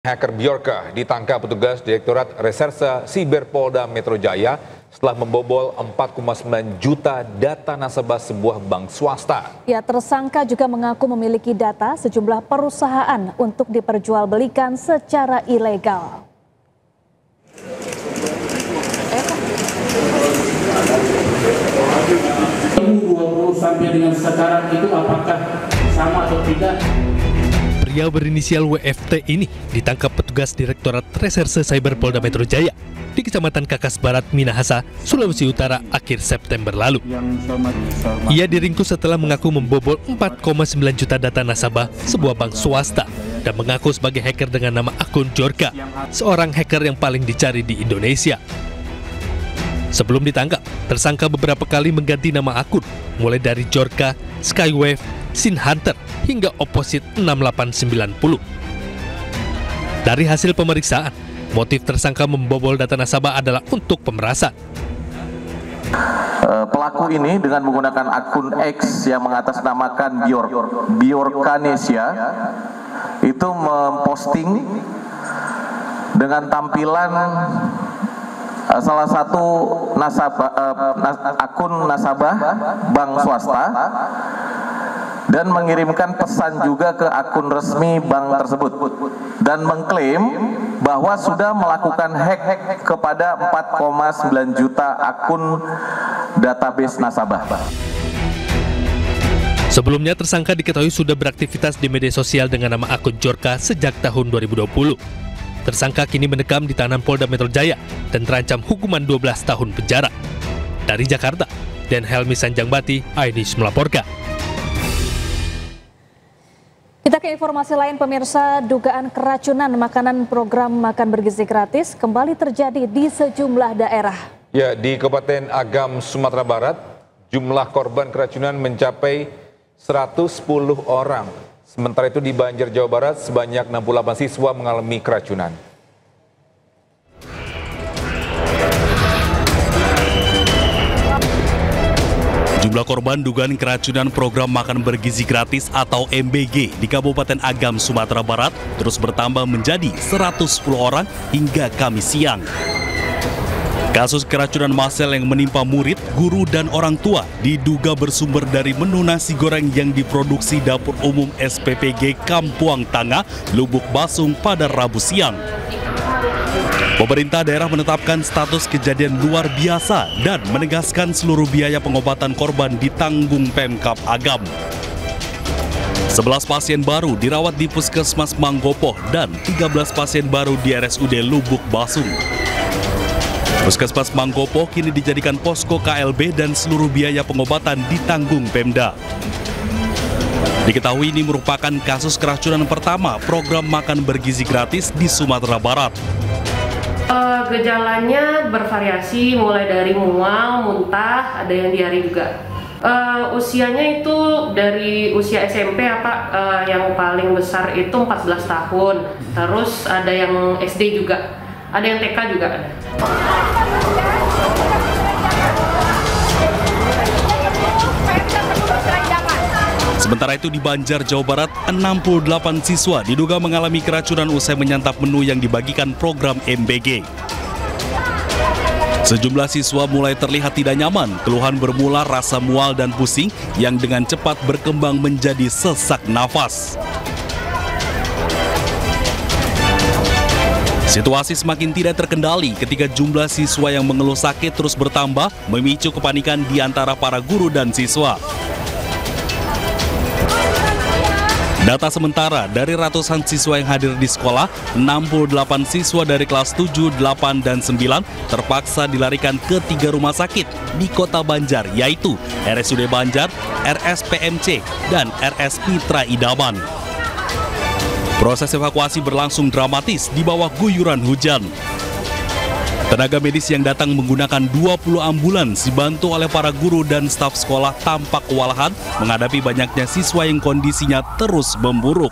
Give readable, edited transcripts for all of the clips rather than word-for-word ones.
Hacker Bjorka ditangkap petugas Direktorat Reserse Siber Polda Metro Jaya setelah membobol 4,9 juta data nasabah sebuah bank swasta. Ya, tersangka juga mengaku memiliki data sejumlah perusahaan untuk diperjualbelikan secara ilegal. 2020 sampai dengan sekarang itu apakah sama atau tidak? Pria berinisial WFT ini ditangkap petugas Direktorat Reserse Cyber Polda Metro Jaya di Kecamatan Kakas Barat, Minahasa, Sulawesi Utara akhir September lalu. Ia diringkus setelah mengaku membobol 4,9 juta data nasabah sebuah bank swasta dan mengaku sebagai hacker dengan nama akun Bjorka, seorang hacker yang paling dicari di Indonesia. Sebelum ditangkap, tersangka beberapa kali mengganti nama akun, mulai dari Bjorka, Skywave, Sin Hunter, hingga Opposite 6890. Dari hasil pemeriksaan, motif tersangka membobol data nasabah adalah untuk pemerasan. Pelaku ini dengan menggunakan akun X yang mengatasnamakan Bjorkanesia itu memposting dengan tampilan salah satu akun nasabah bank swasta dan mengirimkan pesan juga ke akun resmi bank tersebut dan mengklaim bahwa sudah melakukan hack kepada 4,9 juta akun database nasabah. Sebelumnya tersangka diketahui sudah beraktivitas di media sosial dengan nama akun Bjorka sejak tahun 2020. Tersangka kini mendekam di tahanan Polda Metro Jaya dan terancam hukuman 12 tahun penjara. Dari Jakarta, Dan Helmi Sanjangbati, iNews melaporkan. Kita ke informasi lain, pemirsa. Dugaan keracunan makanan program Makan Bergizi Gratis kembali terjadi di sejumlah daerah. Ya, di Kabupaten Agam, Sumatera Barat, jumlah korban keracunan mencapai 110 orang. Sementara itu di Banjar, Jawa Barat, sebanyak 68 siswa mengalami keracunan. Jumlah korban dugaan keracunan program Makan Bergizi Gratis atau MBG di Kabupaten Agam, Sumatera Barat terus bertambah menjadi 110 orang hingga Kamis siang. Kasus keracunan massal yang menimpa murid, guru, dan orang tua diduga bersumber dari menu nasi goreng yang diproduksi Dapur Umum SPPG Kampuang Tangah, Lubuk Basung pada Rabu siang. Pemerintah daerah menetapkan status kejadian luar biasa dan menegaskan seluruh biaya pengobatan korban ditanggung Pemkab Agam. 11 pasien baru dirawat di Puskesmas Manggopoh dan 13 pasien baru di RSUD Lubuk Basung. Puskesmas Manggopoh kini dijadikan posko KLB dan seluruh biaya pengobatan ditanggung Pemda. Diketahui ini merupakan kasus keracunan pertama program Makan Bergizi Gratis di Sumatera Barat. Gejalanya bervariasi, mulai dari mual, muntah, ada yang diare juga. Usianya itu dari usia SMP yang paling besar itu 14 tahun. Terus ada yang SD juga, ada yang TK juga ada. Sementara itu di Banjar, Jawa Barat, 68 siswa diduga mengalami keracunan usai menyantap menu yang dibagikan program MBG. Sejumlah siswa mulai terlihat tidak nyaman, keluhan bermula rasa mual dan pusing yang dengan cepat berkembang menjadi sesak nafas. Situasi semakin tidak terkendali ketika jumlah siswa yang mengeluh sakit terus bertambah, memicu kepanikan di antara para guru dan siswa. Data sementara dari ratusan siswa yang hadir di sekolah, 68 siswa dari kelas 7, 8, dan 9 terpaksa dilarikan ke 3 rumah sakit di kota Banjar, yaitu RSUD Banjar, RSPMC, dan RS Mitra Idaman. Proses evakuasi berlangsung dramatis di bawah guyuran hujan. Tenaga medis yang datang menggunakan 20 ambulans dibantu oleh para guru dan staf sekolah tampak kewalahan menghadapi banyaknya siswa yang kondisinya terus memburuk.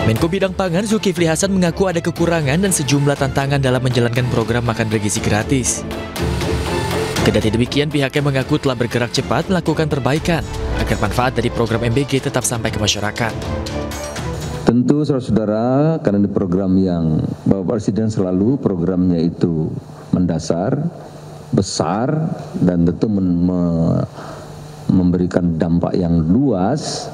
Menko Bidang Pangan Zulkifli Hasan mengaku ada kekurangan dan sejumlah tantangan dalam menjalankan program Makan Bergizi Gratis. Kendati demikian, pihaknya mengaku telah bergerak cepat melakukan perbaikan agar manfaat dari program MBG tetap sampai ke masyarakat. Tentu saudara-saudara, karena di program yang Bapak Presiden selalu programnya itu mendasar, besar, dan tentu memberikan dampak yang luas,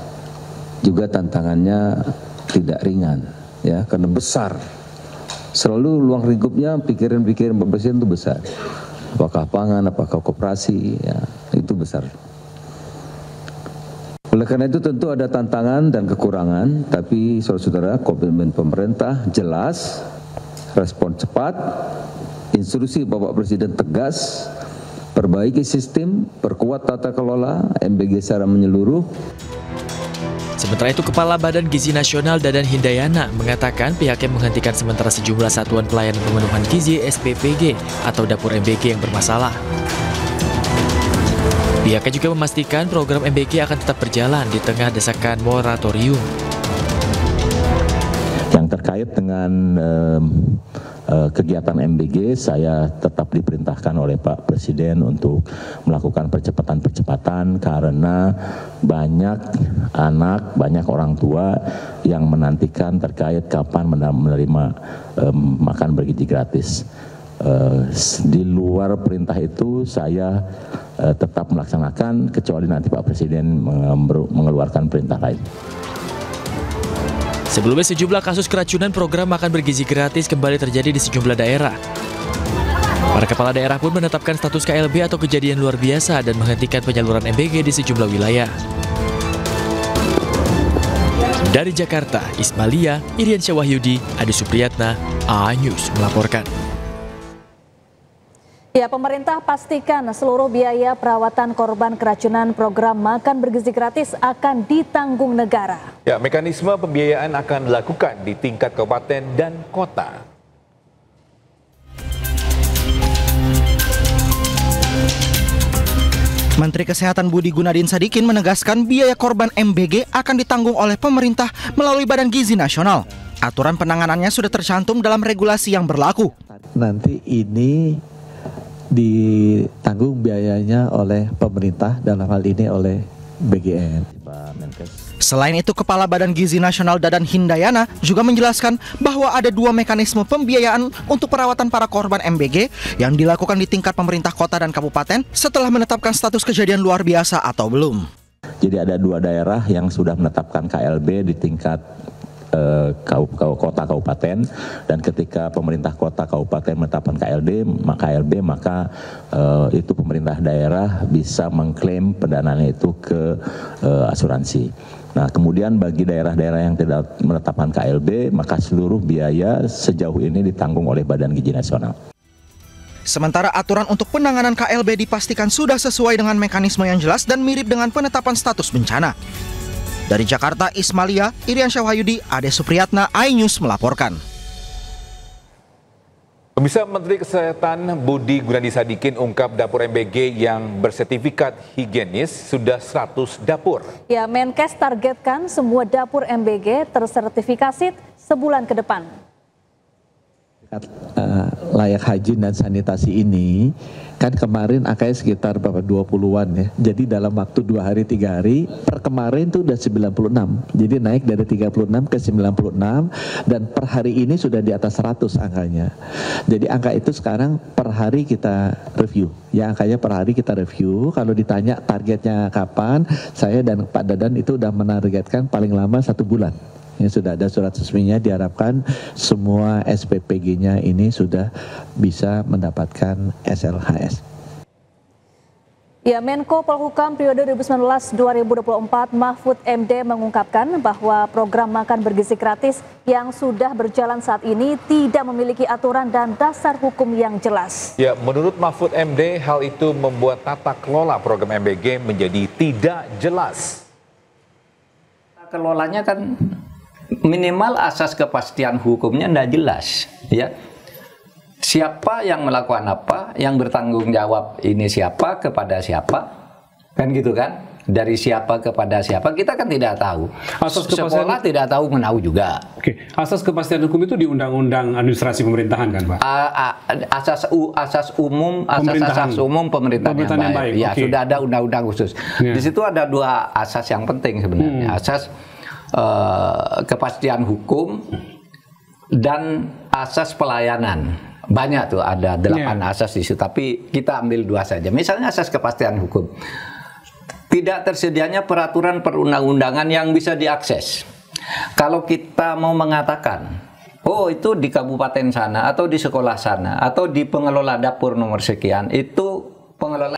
juga tantangannya tidak ringan, ya, karena besar. Selalu ruang lingkupnya pikiran-pikiran Bapak Presiden itu besar. Apakah pangan, apakah koperasi, ya, itu besar. Oleh karena itu tentu ada tantangan dan kekurangan, tapi saudara-saudara, komitmen pemerintah jelas, respon cepat, instruksi Bapak Presiden tegas, perbaiki sistem, perkuat tata kelola MBG secara menyeluruh. Sementara itu, Kepala Badan Gizi Nasional Dadan Hindayana mengatakan pihaknya menghentikan sementara sejumlah satuan pelayanan pemenuhan gizi SPPG atau dapur MBG yang bermasalah. Pihaknya juga memastikan program MBG akan tetap berjalan di tengah desakan moratorium. Yang terkait dengan kegiatan MBG, saya tetap diperintahkan oleh Pak Presiden untuk melakukan percepatan-percepatan karena banyak anak, banyak orang tua yang menantikan terkait kapan menerima makan bergizi gratis. Di luar perintah itu saya tetap melaksanakan kecuali nanti Pak Presiden mengeluarkan perintah lain. Sebelumnya sejumlah kasus keracunan program makan bergizi gratis kembali terjadi di sejumlah daerah. Para kepala daerah pun menetapkan status KLB atau kejadian luar biasa dan menghentikan penyaluran MBG di sejumlah wilayah. Dari Jakarta, Ismalia, Iriansyah Wahyudi, Adi Supriyatna, A-News melaporkan. Ya, pemerintah pastikan seluruh biaya perawatan korban keracunan program makan bergizi gratis akan ditanggung negara. Ya, mekanisme pembiayaan akan dilakukan di tingkat kabupaten dan kota. Menteri Kesehatan Budi Gunadi Sadikin menegaskan biaya korban MBG akan ditanggung oleh pemerintah melalui Badan Gizi Nasional. Aturan penanganannya sudah tercantum dalam regulasi yang berlaku. Nanti ini ditanggung biayanya oleh pemerintah, dalam hal ini oleh BGN. Selain itu, Kepala Badan Gizi Nasional Dadan Hindayana juga menjelaskan bahwa ada dua mekanisme pembiayaan untuk perawatan para korban MBG yang dilakukan di tingkat pemerintah kota dan kabupaten setelah menetapkan status kejadian luar biasa atau belum. Jadi ada dua daerah yang sudah menetapkan KLB di tingkat kota kabupaten, dan ketika pemerintah kota kabupaten menetapkan KLB maka itu pemerintah daerah bisa mengklaim pendanaannya itu ke asuransi. Nah, kemudian bagi daerah-daerah yang tidak menetapkan KLB maka seluruh biaya sejauh ini ditanggung oleh Badan Gizi Nasional. Sementara aturan untuk penanganan KLB dipastikan sudah sesuai dengan mekanisme yang jelas dan mirip dengan penetapan status bencana. Dari Jakarta, Ismalia, Iriansyah Wahyudi, Ade Supriyatna, I-News melaporkan. Pemirsa, Menteri Kesehatan Budi Gunadi Sadikin ungkap dapur MBG yang bersertifikat higienis sudah 100 dapur. Ya, Menkes targetkan semua dapur MBG tersertifikasi sebulan ke depan. Layak haji dan sanitasi ini kan kemarin angkanya sekitar berapa 20-an ya. Jadi dalam waktu 2 hari 3 hari per kemarin tuh udah 96. Jadi naik dari 36 ke 96 dan per hari ini sudah di atas 100 angkanya. Jadi angka itu sekarang per hari kita review. Ya, angkanya per hari kita review. Kalau ditanya targetnya kapan, saya dan Pak Dadan itu udah menargetkan paling lama 1 bulan. Ya, sudah ada surat resminya, diharapkan semua SPPG-nya ini sudah bisa mendapatkan SLHS. Ya, Menko Polhukam periode 2019-2024 Mahfud MD mengungkapkan bahwa program makan bergizi gratis yang sudah berjalan saat ini tidak memiliki aturan dan dasar hukum yang jelas. Ya, menurut Mahfud MD, hal itu membuat tata kelola program MBG menjadi tidak jelas. Tata kelolanya kan minimal asas kepastian hukumnya tidak jelas, ya. Siapa yang melakukan apa, yang bertanggung jawab ini siapa, kepada siapa, kan gitu kan. dari siapa kepada siapa kita kan tidak tahu. Asas kepastian, sekolah tidak tahu menahu juga. Oke, asas kepastian hukum itu di Undang-Undang Administrasi Pemerintahan kan, Pak? Asas umum pemerintahan yang baik. Ya, okay. Sudah ada undang-undang khusus. Di situ ada dua asas yang penting sebenarnya. Asas kepastian hukum dan asas pelayanan. Banyak tuh, ada 8 asas di situ, tapi kita ambil 2 saja. Misalnya asas kepastian hukum. Tidak tersedianya peraturan perundang-undangan yang bisa diakses. Kalau kita mau mengatakan, oh itu di kabupaten sana, atau di sekolah sana, atau di pengelola dapur nomor sekian, itu